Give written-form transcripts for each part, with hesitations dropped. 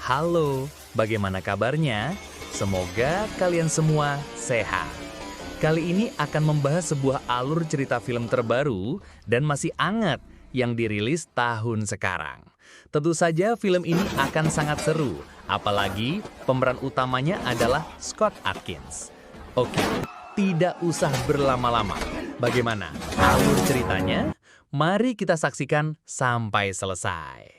Halo, bagaimana kabarnya? Semoga kalian semua sehat. Kali ini akan membahas sebuah alur cerita film terbaru dan masih hangat yang dirilis tahun sekarang. Tentu saja film ini akan sangat seru, apalagi pemeran utamanya adalah Scott Adkins. Oke, tidak usah berlama-lama. Bagaimana alur ceritanya? Mari kita saksikan sampai selesai.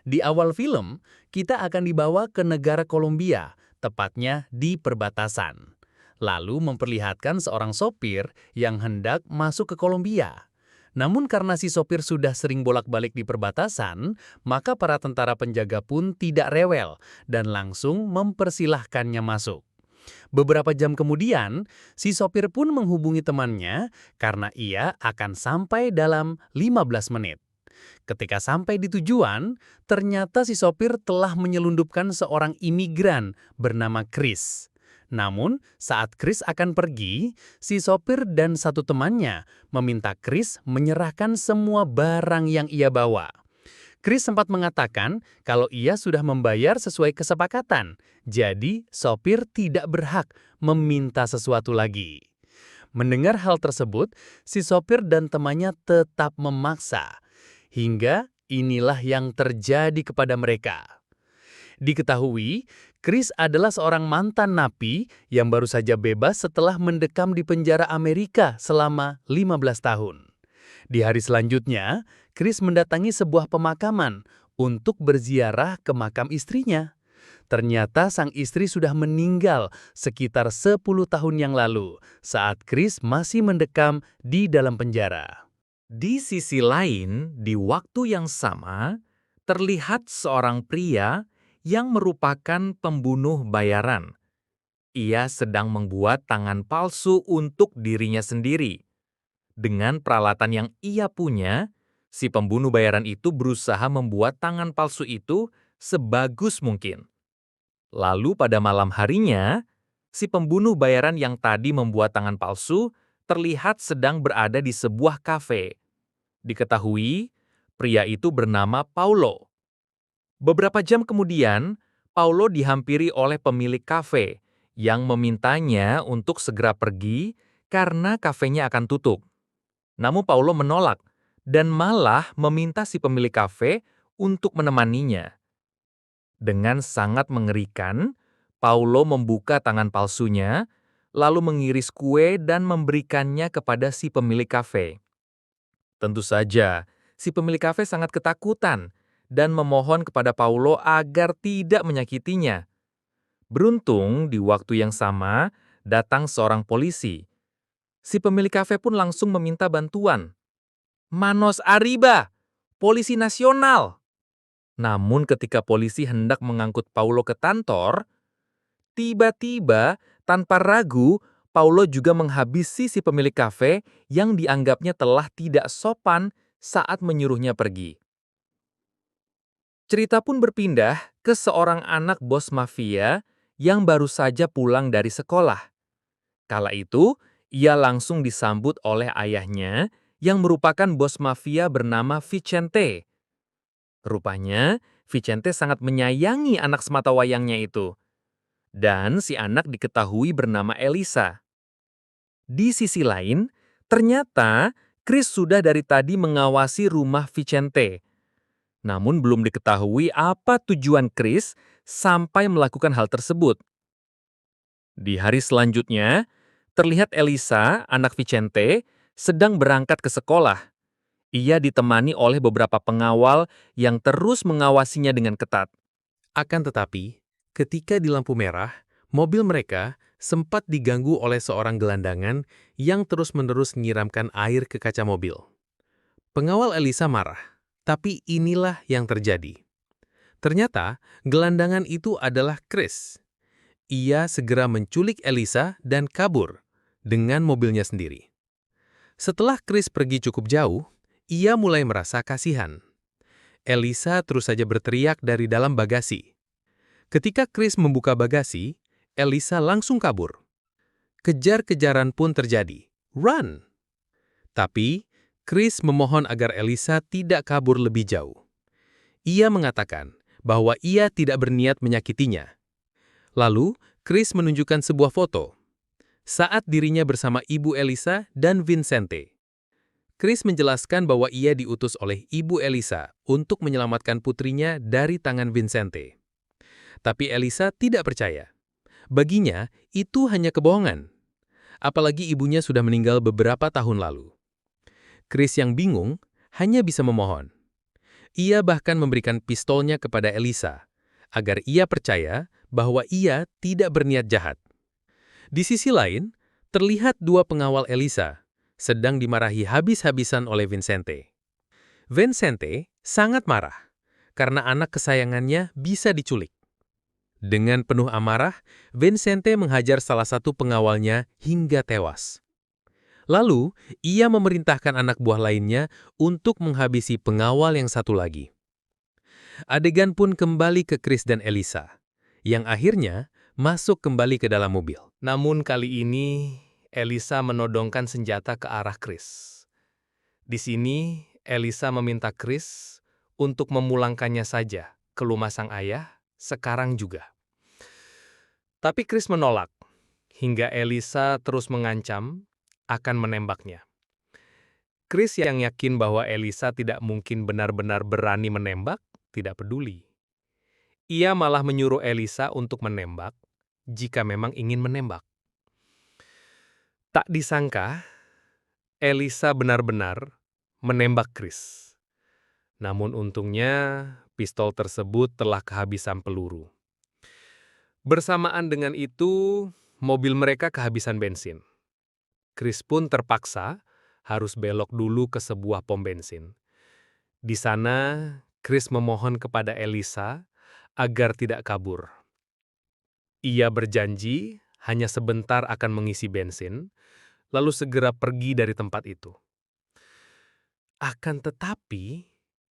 Di awal film, kita akan dibawa ke negara Kolombia, tepatnya di perbatasan. Lalu memperlihatkan seorang sopir yang hendak masuk ke Kolombia. Namun karena si sopir sudah sering bolak-balik di perbatasan, maka para tentara penjaga pun tidak rewel dan langsung mempersilahkannya masuk. Beberapa jam kemudian, si sopir pun menghubungi temannya karena ia akan sampai dalam 15 menit. Ketika sampai di tujuan, ternyata si sopir telah menyelundupkan seorang imigran bernama Chris. Namun, saat Chris akan pergi, si sopir dan satu temannya meminta Chris menyerahkan semua barang yang ia bawa. Chris sempat mengatakan kalau ia sudah membayar sesuai kesepakatan, jadi sopir tidak berhak meminta sesuatu lagi. Mendengar hal tersebut, si sopir dan temannya tetap memaksa. Hingga inilah yang terjadi kepada mereka. Diketahui, Chris adalah seorang mantan napi yang baru saja bebas setelah mendekam di penjara Amerika selama 15 tahun. Di hari selanjutnya, Chris mendatangi sebuah pemakaman untuk berziarah ke makam istrinya. Ternyata sang istri sudah meninggal sekitar 10 tahun yang lalu saat Chris masih mendekam di dalam penjara. Di sisi lain, di waktu yang sama, terlihat seorang pria yang merupakan pembunuh bayaran. Ia sedang membuat tangan palsu untuk dirinya sendiri. Dengan peralatan yang ia punya, si pembunuh bayaran itu berusaha membuat tangan palsu itu sebagus mungkin. Lalu pada malam harinya, si pembunuh bayaran yang tadi membuat tangan palsu terlihat sedang berada di sebuah kafe. Diketahui, pria itu bernama Paulo. Beberapa jam kemudian, Paulo dihampiri oleh pemilik kafe yang memintanya untuk segera pergi karena kafenya akan tutup. Namun Paulo menolak dan malah meminta si pemilik kafe untuk menemaninya. Dengan sangat mengerikan, Paulo membuka tangan palsunya, lalu mengiris kue dan memberikannya kepada si pemilik kafe. Tentu saja, si pemilik kafe sangat ketakutan dan memohon kepada Paulo agar tidak menyakitinya. Beruntung, di waktu yang sama, datang seorang polisi. Si pemilik kafe pun langsung meminta bantuan. Manos Arriba, polisi nasional! Namun ketika polisi hendak mengangkut Paulo ke kantor, tiba-tiba, tanpa ragu, Paulo juga menghabisi si pemilik kafe yang dianggapnya telah tidak sopan saat menyuruhnya pergi. Cerita pun berpindah ke seorang anak bos mafia yang baru saja pulang dari sekolah. Kala itu, ia langsung disambut oleh ayahnya yang merupakan bos mafia bernama Vicente. Rupanya, Vicente sangat menyayangi anak sematawayangnya itu. Dan si anak diketahui bernama Elisa. Di sisi lain, ternyata Chris sudah dari tadi mengawasi rumah Vicente. Namun belum diketahui apa tujuan Chris sampai melakukan hal tersebut. Di hari selanjutnya, terlihat Elisa, anak Vicente, sedang berangkat ke sekolah. Ia ditemani oleh beberapa pengawal yang terus mengawasinya dengan ketat. Akan tetapi, ketika di lampu merah, mobil mereka sempat diganggu oleh seorang gelandangan yang terus-menerus menyiramkan air ke kaca mobil. Pengawal Elisa marah, tapi inilah yang terjadi. Ternyata, gelandangan itu adalah Chris. Ia segera menculik Elisa dan kabur dengan mobilnya sendiri. Setelah Chris pergi cukup jauh, ia mulai merasa kasihan. Elisa terus saja berteriak dari dalam bagasi. Ketika Chris membuka bagasi, Elisa langsung kabur. Kejar-kejaran pun terjadi. Run! Tapi, Chris memohon agar Elisa tidak kabur lebih jauh. Ia mengatakan bahwa ia tidak berniat menyakitinya. Lalu, Chris menunjukkan sebuah foto saat dirinya bersama Ibu Elisa dan Vincente. Chris menjelaskan bahwa ia diutus oleh Ibu Elisa untuk menyelamatkan putrinya dari tangan Vincente. Tapi Elisa tidak percaya. Baginya, itu hanya kebohongan. Apalagi ibunya sudah meninggal beberapa tahun lalu. Chris yang bingung hanya bisa memohon. Ia bahkan memberikan pistolnya kepada Elisa, agar ia percaya bahwa ia tidak berniat jahat. Di sisi lain, terlihat dua pengawal Elisa sedang dimarahi habis-habisan oleh Vincente. Vincente sangat marah karena anak kesayangannya bisa diculik. Dengan penuh amarah, Vincente menghajar salah satu pengawalnya hingga tewas. Lalu, ia memerintahkan anak buah lainnya untuk menghabisi pengawal yang satu lagi. Adegan pun kembali ke Chris dan Elisa, yang akhirnya masuk kembali ke dalam mobil. Namun kali ini, Elisa menodongkan senjata ke arah Chris. Di sini, Elisa meminta Chris untuk memulangkannya saja ke rumah sang ayah sekarang juga. Tapi Chris menolak, hingga Elisa terus mengancam akan menembaknya. Chris yang yakin bahwa Elisa tidak mungkin benar-benar berani menembak, tidak peduli. Ia malah menyuruh Elisa untuk menembak jika memang ingin menembak. Tak disangka, Elisa benar-benar menembak Chris. Namun untungnya, pistol tersebut telah kehabisan peluru. Bersamaan dengan itu, mobil mereka kehabisan bensin. Chris pun terpaksa harus belok dulu ke sebuah pom bensin. Di sana, Chris memohon kepada Elisa agar tidak kabur. Ia berjanji hanya sebentar akan mengisi bensin, lalu segera pergi dari tempat itu. Akan tetapi,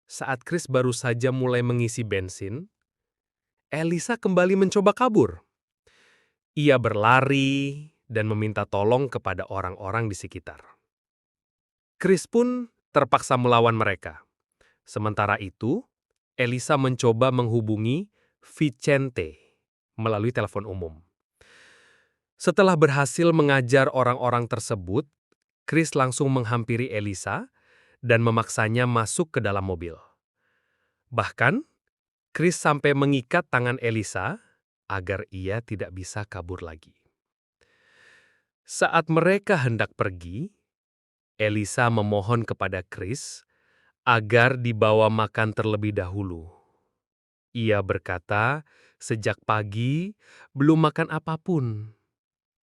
saat Chris baru saja mulai mengisi bensin, Elisa kembali mencoba kabur. Ia berlari dan meminta tolong kepada orang-orang di sekitar. Chris pun terpaksa melawan mereka. Sementara itu, Elisa mencoba menghubungi Vicente melalui telepon umum. Setelah berhasil mengajar orang-orang tersebut, Chris langsung menghampiri Elisa dan memaksanya masuk ke dalam mobil. Bahkan, Chris sampai mengikat tangan Elisa agar ia tidak bisa kabur lagi. Saat mereka hendak pergi, Elisa memohon kepada Chris agar dibawa makan terlebih dahulu. Ia berkata, sejak pagi belum makan apapun.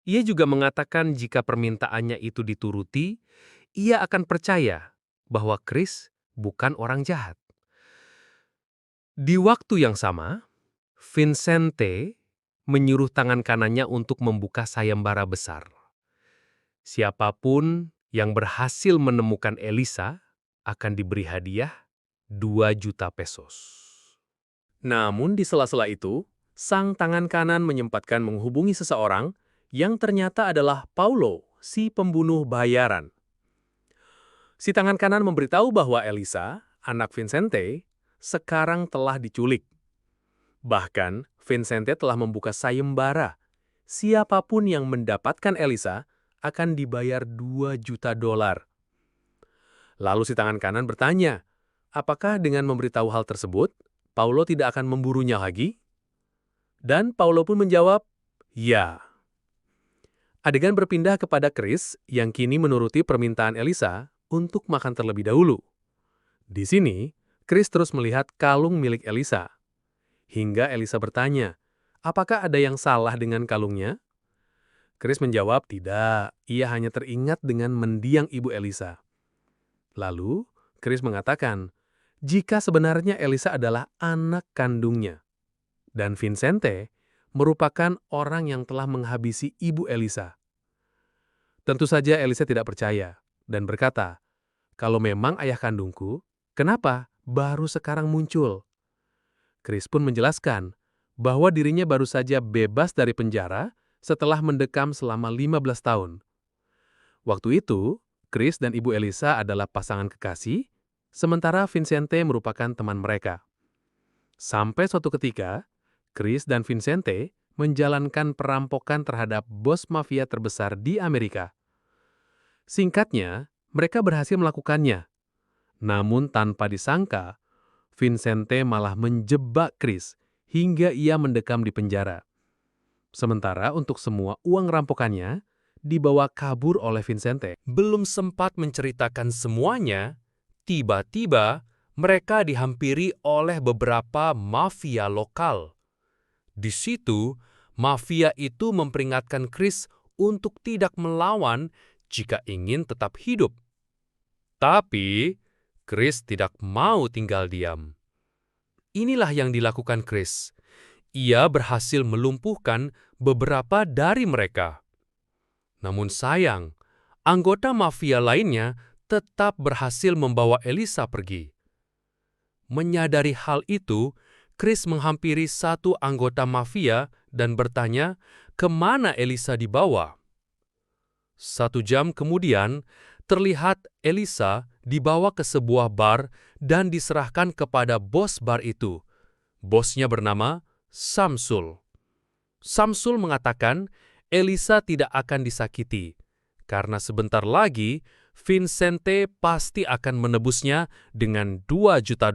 Ia juga mengatakan jika permintaannya itu dituruti, ia akan percaya bahwa Chris bukan orang jahat. Di waktu yang sama, Vincente menyuruh tangan kanannya untuk membuka sayembara besar. Siapapun yang berhasil menemukan Elisa akan diberi hadiah 2 juta pesos. Namun di sela-sela itu, sang tangan kanan menyempatkan menghubungi seseorang yang ternyata adalah Paulo, si pembunuh bayaran. Si tangan kanan memberitahu bahwa Elisa, anak Vincente, sekarang telah diculik. Bahkan, Vincente telah membuka sayembara. Siapapun yang mendapatkan Elisa akan dibayar 2 juta dolar. Lalu si tangan kanan bertanya, apakah dengan memberitahu hal tersebut, Paulo tidak akan memburunya lagi? Dan Paulo pun menjawab, ya. Adegan berpindah kepada Chris yang kini menuruti permintaan Elisa untuk makan terlebih dahulu. Di sini, Chris terus melihat kalung milik Elisa. Hingga Elisa bertanya, apakah ada yang salah dengan kalungnya? Chris menjawab, tidak, ia hanya teringat dengan mendiang ibu Elisa. Lalu, Chris mengatakan, jika sebenarnya Elisa adalah anak kandungnya. Dan Vincente merupakan orang yang telah menghabisi ibu Elisa. Tentu saja Elisa tidak percaya dan berkata, kalau memang ayah kandungku, kenapa baru sekarang muncul? Chris pun menjelaskan bahwa dirinya baru saja bebas dari penjara setelah mendekam selama 15 tahun. Waktu itu, Chris dan ibu Elisa adalah pasangan kekasih, sementara Vincente merupakan teman mereka. Sampai suatu ketika, Chris dan Vincente menjalankan perampokan terhadap bos mafia terbesar di Amerika. Singkatnya, mereka berhasil melakukannya. Namun tanpa disangka, Vincente malah menjebak Chris hingga ia mendekam di penjara. Sementara untuk semua uang rampokannya dibawa kabur oleh Vincente. Belum sempat menceritakan semuanya, tiba-tiba mereka dihampiri oleh beberapa mafia lokal. Di situ, mafia itu memperingatkan Chris untuk tidak melawan jika ingin tetap hidup. Tapi, Chris tidak mau tinggal diam. Inilah yang dilakukan Chris. Ia berhasil melumpuhkan beberapa dari mereka. Namun sayang, anggota mafia lainnya tetap berhasil membawa Elisa pergi. Menyadari hal itu, Chris menghampiri satu anggota mafia dan bertanya kemana Elisa dibawa. 1 jam kemudian, terlihat Elisa dibawa ke sebuah bar dan diserahkan kepada bos bar itu. Bosnya bernama Samsul. Samsul mengatakan Elisa tidak akan disakiti, karena sebentar lagi Vincente pasti akan menebusnya dengan $2 juta.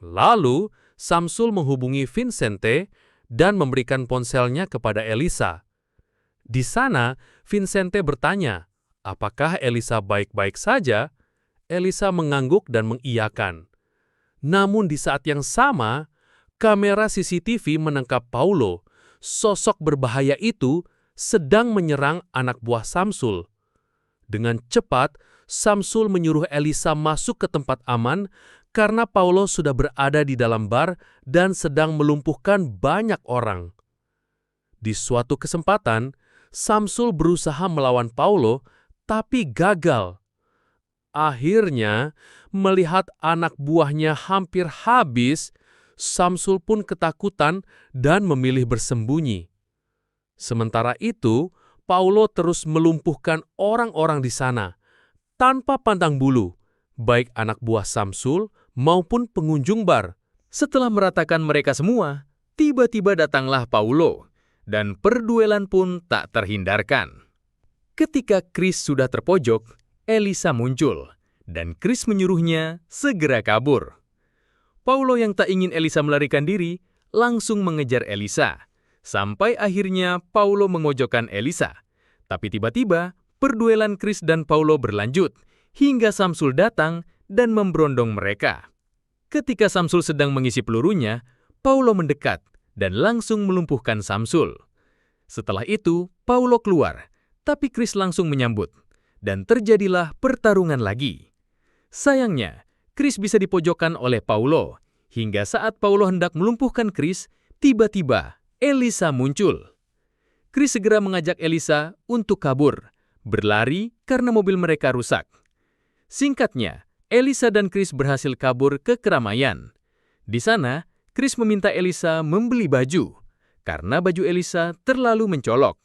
Lalu, Samsul menghubungi Vincente dan memberikan ponselnya kepada Elisa. Di sana, Vincente bertanya, apakah Elisa baik-baik saja? Elisa mengangguk dan mengiyakan. Namun di saat yang sama, kamera CCTV menangkap Paulo, sosok berbahaya itu, sedang menyerang anak buah Samsul. Dengan cepat, Samsul menyuruh Elisa masuk ke tempat aman karena Paulo sudah berada di dalam bar dan sedang melumpuhkan banyak orang. Di suatu kesempatan, Samsul berusaha melawan Paulo, tapi gagal. Akhirnya, melihat anak buahnya hampir habis, Samsul pun ketakutan dan memilih bersembunyi. Sementara itu, Paulo terus melumpuhkan orang-orang di sana, tanpa pandang bulu, baik anak buah Samsul maupun pengunjung bar. Setelah meratakan mereka semua, tiba-tiba datanglah Paulo, dan perduelan pun tak terhindarkan. Ketika Chris sudah terpojok, Elisa muncul, dan Chris menyuruhnya segera kabur. Paulo yang tak ingin Elisa melarikan diri, langsung mengejar Elisa, sampai akhirnya Paulo memojokkan Elisa. Tapi tiba-tiba, perduelan Chris dan Paulo berlanjut, hingga Samsul datang dan memberondong mereka. Ketika Samsul sedang mengisi pelurunya, Paulo mendekat dan langsung melumpuhkan Samsul. Setelah itu, Paulo keluar, tapi Chris langsung menyambut, dan terjadilah pertarungan lagi. Sayangnya, Chris bisa dipojokkan oleh Paulo, hingga saat Paulo hendak melumpuhkan Chris, tiba-tiba Elisa muncul. Chris segera mengajak Elisa untuk kabur, berlari karena mobil mereka rusak. Singkatnya, Elisa dan Chris berhasil kabur ke keramaian. Di sana, Chris meminta Elisa membeli baju, karena baju Elisa terlalu mencolok.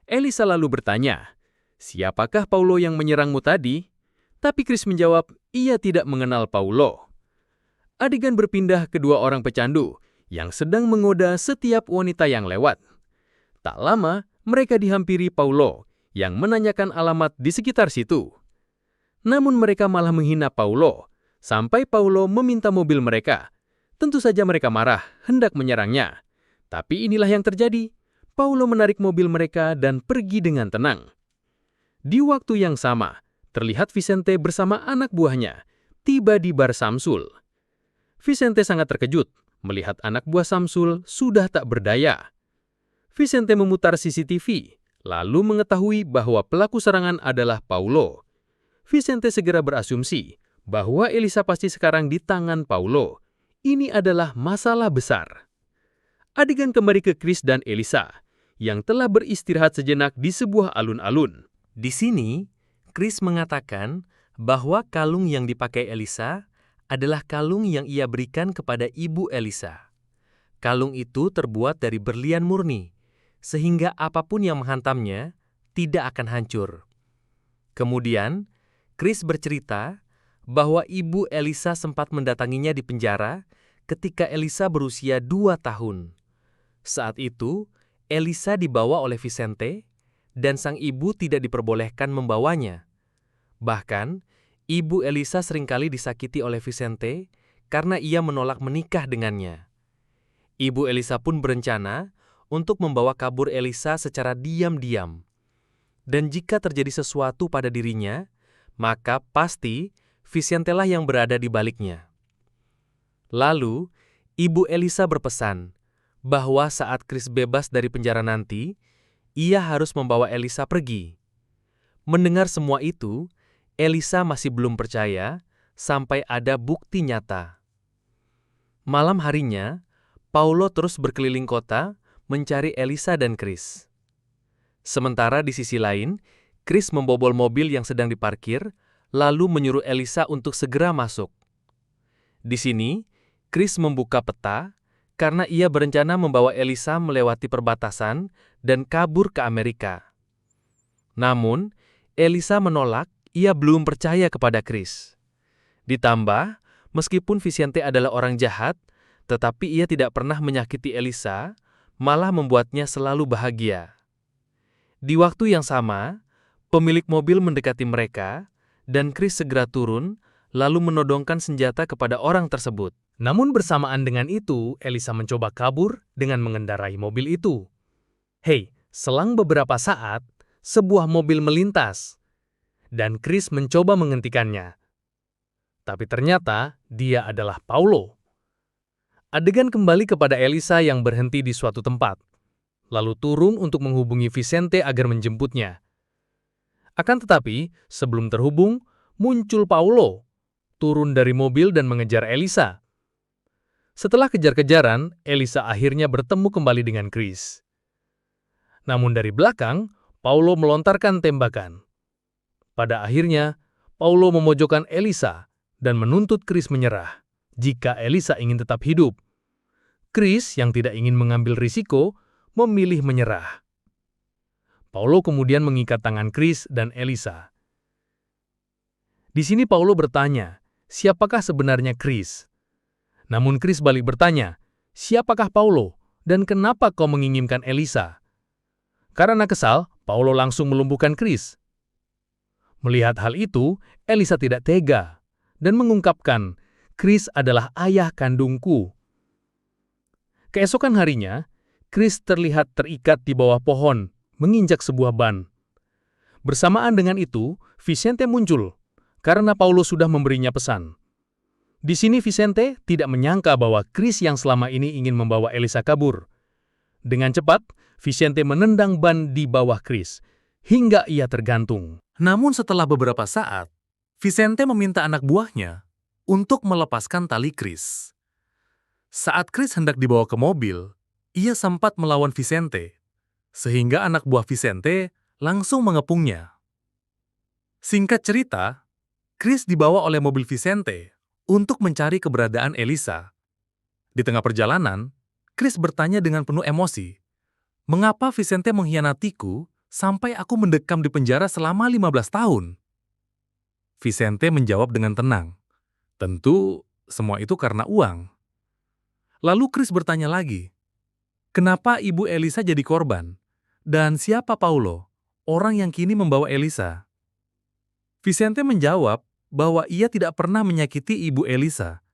Elisa lalu bertanya, "Siapakah Paulo yang menyerangmu tadi?" Tapi Chris menjawab, ia tidak mengenal Paulo. Adegan berpindah ke dua orang pecandu yang sedang menggoda setiap wanita yang lewat. Tak lama, mereka dihampiri Paulo yang menanyakan alamat di sekitar situ. Namun mereka malah menghina Paulo, sampai Paulo meminta mobil mereka. Tentu saja mereka marah, hendak menyerangnya. Tapi inilah yang terjadi. Paulo menarik mobil mereka dan pergi dengan tenang. Di waktu yang sama, terlihat Vicente bersama anak buahnya tiba di bar Samsul. Vicente sangat terkejut melihat anak buah Samsul sudah tak berdaya. Vicente memutar CCTV, lalu mengetahui bahwa pelaku serangan adalah Paulo. Vicente segera berasumsi bahwa Elisa pasti sekarang di tangan Paulo. Ini adalah masalah besar. Adegan kembali ke Chris dan Elisa, yang telah beristirahat sejenak di sebuah alun-alun. Di sini, Chris mengatakan bahwa kalung yang dipakai Elisa adalah kalung yang ia berikan kepada ibu Elisa. Kalung itu terbuat dari berlian murni, sehingga apapun yang menghantamnya tidak akan hancur. Kemudian, Chris bercerita bahwa ibu Elisa sempat mendatanginya di penjara ketika Elisa berusia 2 tahun. Saat itu, Elisa dibawa oleh Vicente, dan sang ibu tidak diperbolehkan membawanya. Bahkan, ibu Elisa seringkali disakiti oleh Vicente karena ia menolak menikah dengannya. Ibu Elisa pun berencana untuk membawa kabur Elisa secara diam-diam. Dan jika terjadi sesuatu pada dirinya, maka pasti Vicente lah yang berada di baliknya. Lalu, ibu Elisa berpesan bahwa saat Chris bebas dari penjara nanti, ia harus membawa Elisa pergi. Mendengar semua itu, Elisa masih belum percaya sampai ada bukti nyata. Malam harinya, Paulo terus berkeliling kota mencari Elisa dan Chris. Sementara di sisi lain, Chris membobol mobil yang sedang diparkir, lalu menyuruh Elisa untuk segera masuk. Di sini, Chris membuka peta karena ia berencana membawa Elisa melewati perbatasan dan kabur ke Amerika. Namun, Elisa menolak, ia belum percaya kepada Chris. Ditambah, meskipun Vicente adalah orang jahat, tetapi ia tidak pernah menyakiti Elisa, malah membuatnya selalu bahagia. Di waktu yang sama, pemilik mobil mendekati mereka, dan Chris segera turun, lalu menodongkan senjata kepada orang tersebut. Namun bersamaan dengan itu, Elisa mencoba kabur dengan mengendarai mobil itu. Selang beberapa saat, sebuah mobil melintas, dan Chris mencoba menghentikannya. Tapi ternyata dia adalah Paulo. Adegan kembali kepada Elisa yang berhenti di suatu tempat, lalu turun untuk menghubungi Vicente agar menjemputnya. Akan tetapi, sebelum terhubung, muncul Paulo, turun dari mobil dan mengejar Elisa. Setelah kejar-kejaran, Elisa akhirnya bertemu kembali dengan Chris. Namun dari belakang, Paulo melontarkan tembakan. Pada akhirnya, Paulo memojokkan Elisa dan menuntut Chris menyerah jika Elisa ingin tetap hidup. Chris yang tidak ingin mengambil risiko, memilih menyerah. Paulo kemudian mengikat tangan Chris dan Elisa. Di sini Paulo bertanya, siapakah sebenarnya Chris? Namun Chris balik bertanya, siapakah Paulo dan kenapa kau menginginkan Elisa? Karena kesal, Paulo langsung melumpuhkan Chris. Melihat hal itu, Elisa tidak tega dan mengungkapkan, Chris adalah ayah kandungku. Keesokan harinya, Chris terlihat terikat di bawah pohon, menginjak sebuah ban. Bersamaan dengan itu, Vicente muncul, karena Paulo sudah memberinya pesan. Di sini Vicente tidak menyangka bahwa Chris yang selama ini ingin membawa Elisa kabur. Dengan cepat, Vicente menendang ban di bawah Chris, hingga ia tergantung. Namun setelah beberapa saat, Vicente meminta anak buahnya untuk melepaskan tali Chris. Saat Chris hendak dibawa ke mobil, ia sempat melawan Vicente, sehingga anak buah Vicente langsung mengepungnya. Singkat cerita, Chris dibawa oleh mobil Vicente untuk mencari keberadaan Elisa. Di tengah perjalanan, Chris bertanya dengan penuh emosi, "Mengapa Vicente mengkhianatiku sampai aku mendekam di penjara selama 15 tahun?" Vicente menjawab dengan tenang, "Tentu semua itu karena uang." Lalu Chris bertanya lagi, "Kenapa ibu Elisa jadi korban? Dan siapa Paulo, orang yang kini membawa Elisa?" Vicente menjawab bahwa ia tidak pernah menyakiti ibu Elisa.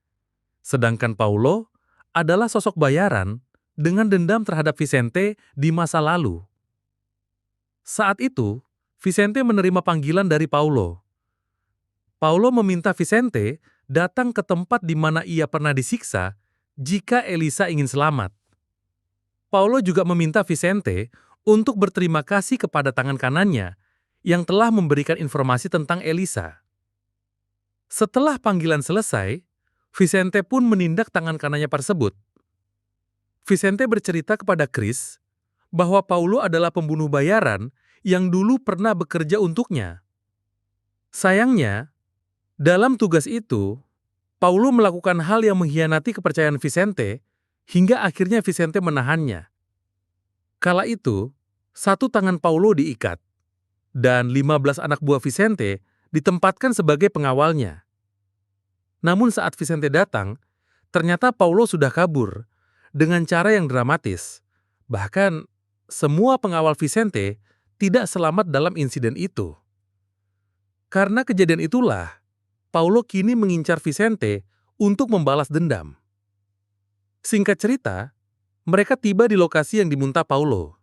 Sedangkan Paulo adalah sosok bayaran dengan dendam terhadap Vicente di masa lalu. Saat itu, Vicente menerima panggilan dari Paulo. Paulo meminta Vicente datang ke tempat di mana ia pernah disiksa jika Elisa ingin selamat. Paulo juga meminta Vicente untuk berterima kasih kepada tangan kanannya yang telah memberikan informasi tentang Elisa. Setelah panggilan selesai, Vicente pun menindak tangan kanannya tersebut. Vicente bercerita kepada Chris bahwa Paulo adalah pembunuh bayaran yang dulu pernah bekerja untuknya. Sayangnya, dalam tugas itu, Paulo melakukan hal yang mengkhianati kepercayaan Vicente hingga akhirnya Vicente menahannya. Kala itu, satu tangan Paulo diikat, dan 15 anak buah Vicente ditempatkan sebagai pengawalnya. Namun saat Vicente datang, ternyata Paulo sudah kabur dengan cara yang dramatis. Bahkan, semua pengawal Vicente tidak selamat dalam insiden itu. Karena kejadian itulah, Paulo kini mengincar Vicente untuk membalas dendam. Singkat cerita, mereka tiba di lokasi yang diminta Paulo.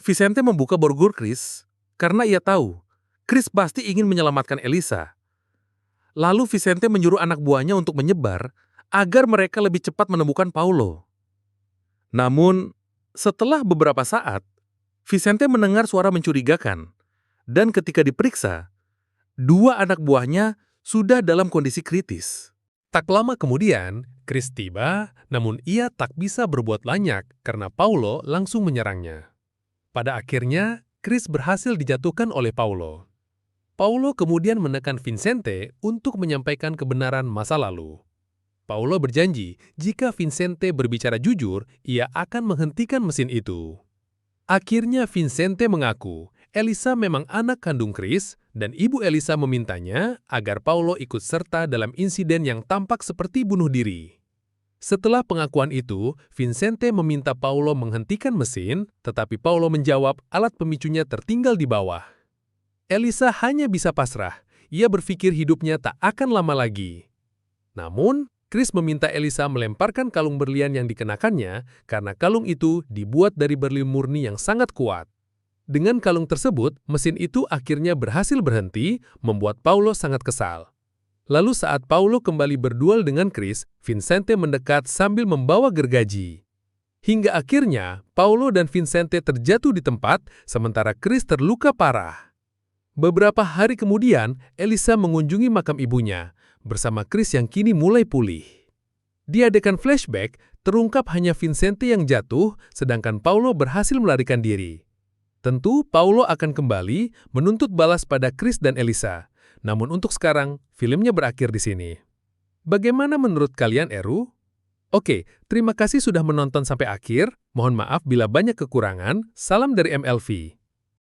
Vicente membuka borgol Chris karena ia tahu Chris pasti ingin menyelamatkan Elisa. Lalu Vicente menyuruh anak buahnya untuk menyebar agar mereka lebih cepat menemukan Paulo. Namun, setelah beberapa saat, Vicente mendengar suara mencurigakan, dan ketika diperiksa, 2 anak buahnya sudah dalam kondisi kritis. Tak lama kemudian, Chris tiba, namun ia tak bisa berbuat banyak karena Paulo langsung menyerangnya. Pada akhirnya, Chris berhasil dijatuhkan oleh Paulo. Paulo kemudian menekan Vicente untuk menyampaikan kebenaran masa lalu. Paulo berjanji jika Vicente berbicara jujur, ia akan menghentikan mesin itu. Akhirnya Vicente mengaku Elisa memang anak kandung Chris dan ibu Elisa memintanya agar Paulo ikut serta dalam insiden yang tampak seperti bunuh diri. Setelah pengakuan itu, Vicente meminta Paulo menghentikan mesin, tetapi Paulo menjawab alat pemicunya tertinggal di bawah. Elisa hanya bisa pasrah. Ia berpikir hidupnya tak akan lama lagi. Namun, Chris meminta Elisa melemparkan kalung berlian yang dikenakannya karena kalung itu dibuat dari berlian murni yang sangat kuat. Dengan kalung tersebut, mesin itu akhirnya berhasil berhenti, membuat Paulo sangat kesal. Lalu saat Paulo kembali berduel dengan Chris, Vicente mendekat sambil membawa gergaji. Hingga akhirnya, Paulo dan Vicente terjatuh di tempat, sementara Chris terluka parah. Beberapa hari kemudian, Elisa mengunjungi makam ibunya, bersama Chris yang kini mulai pulih. Di adegan flashback, terungkap hanya Vicente yang jatuh, sedangkan Paulo berhasil melarikan diri. Tentu, Paulo akan kembali menuntut balas pada Chris dan Elisa. Namun untuk sekarang, filmnya berakhir di sini. Bagaimana menurut kalian, Eru? Oke, terima kasih sudah menonton sampai akhir. Mohon maaf bila banyak kekurangan. Salam dari MLV.